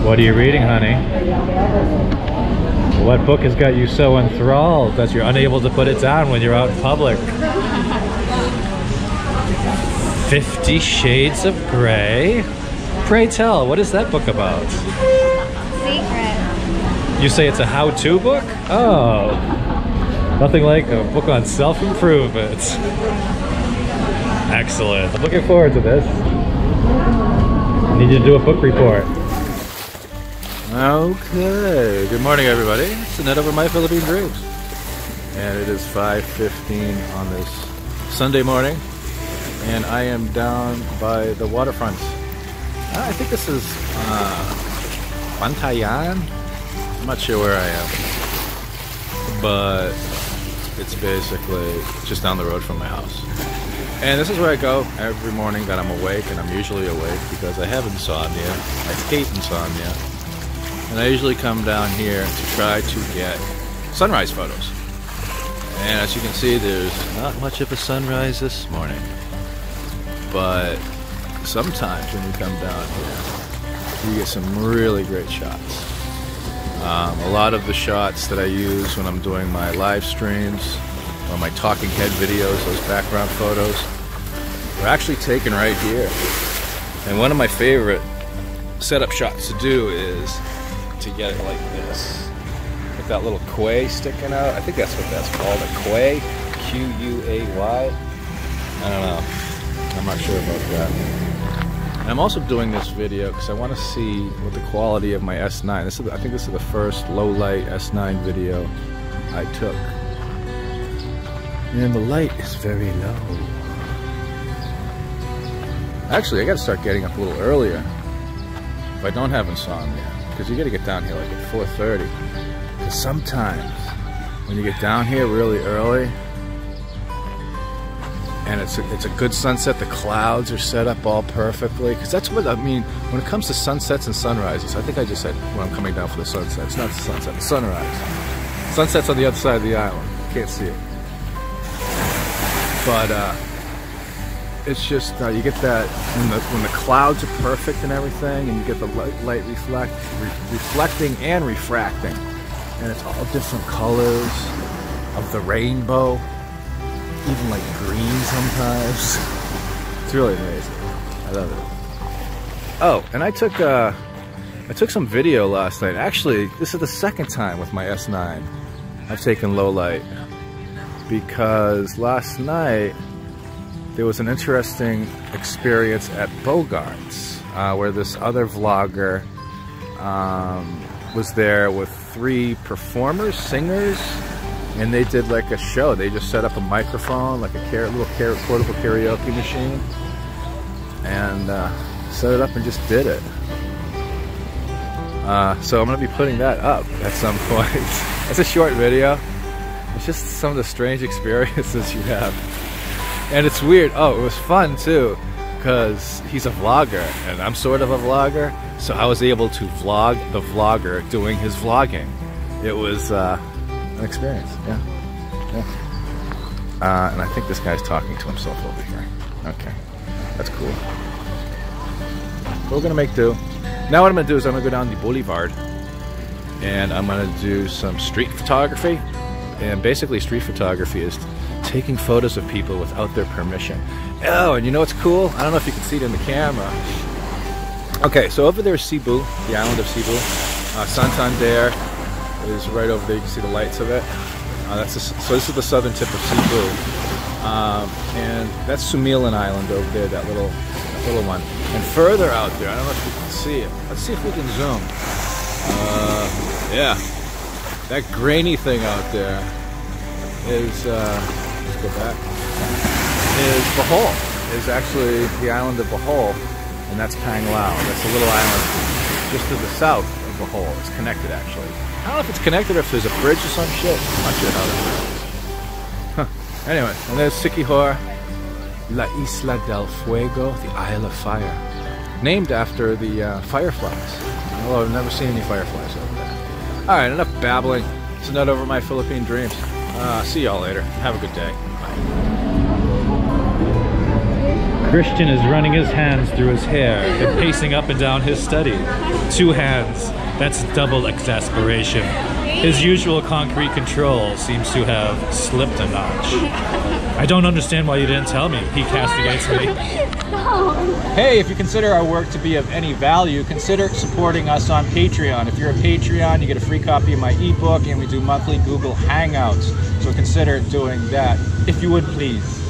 What are you reading, honey? What book has got you so enthralled that you're unable to put it down when you're out in public? 50 Shades of Grey? Pray tell, what is that book about? Secret. You say it's a how-to book? Oh, nothing like a book on self-improvement. Excellent. I'm looking forward to this. I need you to do a book report. Okay, good morning everybody. It's Annette over My Philippine Dreams. And it is 5:15 on this Sunday morning. And I am down by the waterfront. I think this is Bantayan. I'm not sure where I am. But it's basically just down the road from my house. And this is where I go every morning that I'm awake, and I'm usually awake because I have insomnia. I hate insomnia. And I usually come down here to try to get sunrise photos. And as you can see, there's not much of a sunrise this morning. But sometimes when you come down here, you get some really great shots. A lot of the shots that I use when I'm doing my live streams or my talking head videos, those background photos, are actually taken right here. And one of my favorite setup shots to do is to get it like this, with that little quay sticking out. I think that's what that's called, a quay, Q-U-A-Y. I don't know, I'm not sure about that. And I'm also doing this video because I want to see what the quality of my S9. I think this is the first low light S9 video I took, and the light is very low. Actually, I got to start getting up a little earlier if I don't have insomnia. Because you got to get down here like at 4:30. Because sometimes when you get down here really early and it's a good sunset, the clouds are set up all perfectly. Because that's what I mean when it comes to sunsets and sunrises. I think I just said when I'm coming down for the sunset. It's not the sunset, the sunrise. Sunset's on the other side of the island. You can't see it. But it's just you get that when the clouds are perfect and everything, and you get the light reflecting and refracting, and it's all different colors of the rainbow, even like green sometimes. It's really amazing. I love it. Oh, and I took some video last night. Actually, this is the second time with my S9 I've taken low light, because last night there was an interesting experience at Bogart's where this other vlogger was there with 3 performers, singers, and they did like a show. They just set up a microphone, like a little portable karaoke machine, and set it up and just did it. So I'm going to be putting that up at some point. It's a short video. It's just some of the strange experiences you have. And it's weird. Oh, it was fun too, because he's a vlogger and I'm sort of a vlogger, so I was able to vlog the vlogger doing his vlogging. It was an experience, yeah. And I think this guy's talking to himself over here. Okay, that's cool. We're gonna make do. Now what I'm gonna do is I'm gonna go down the boulevard and I'm gonna do some street photography. And basically street photography is taking photos of people without their permission. Oh, and you know what's cool? I don't know if you can see it in the camera. Okay, so over there is Cebu, the island of Cebu. Santander is right over there. You can see the lights of it. So this is the southern tip of Cebu. And that's Sumilan Island over there, that little one. And further out there, I don't know if you can see it. Let's see if we can zoom. Yeah. That grainy thing out there is, let's go back, is Bohol. Is actually the island of Bohol, and that's Panglao. That's a little island just to the south of Bohol. It's connected actually. I don't know if it's connected or if there's a bridge or some shit. I'm not sure how that works. Huh. Anyway, and there's Siquijor, La Isla del Fuego, the Isle of Fire. Named after the fireflies. Although I've never seen any fireflies over there. Alright, enough babbling. It's Annette over My Philippine Dreams. See y'all later. Have a good day. Bye. Christian is running his hands through his hair and pacing up and down his study. 2 hands. That's double exasperation. His usual concrete control seems to have slipped a notch. I don't understand why you didn't tell me, he castigates me. Hey, if you consider our work to be of any value, consider supporting us on Patreon. If you're a Patreon, you get a free copy of my ebook, and we do monthly Google Hangouts. So consider doing that, if you would please.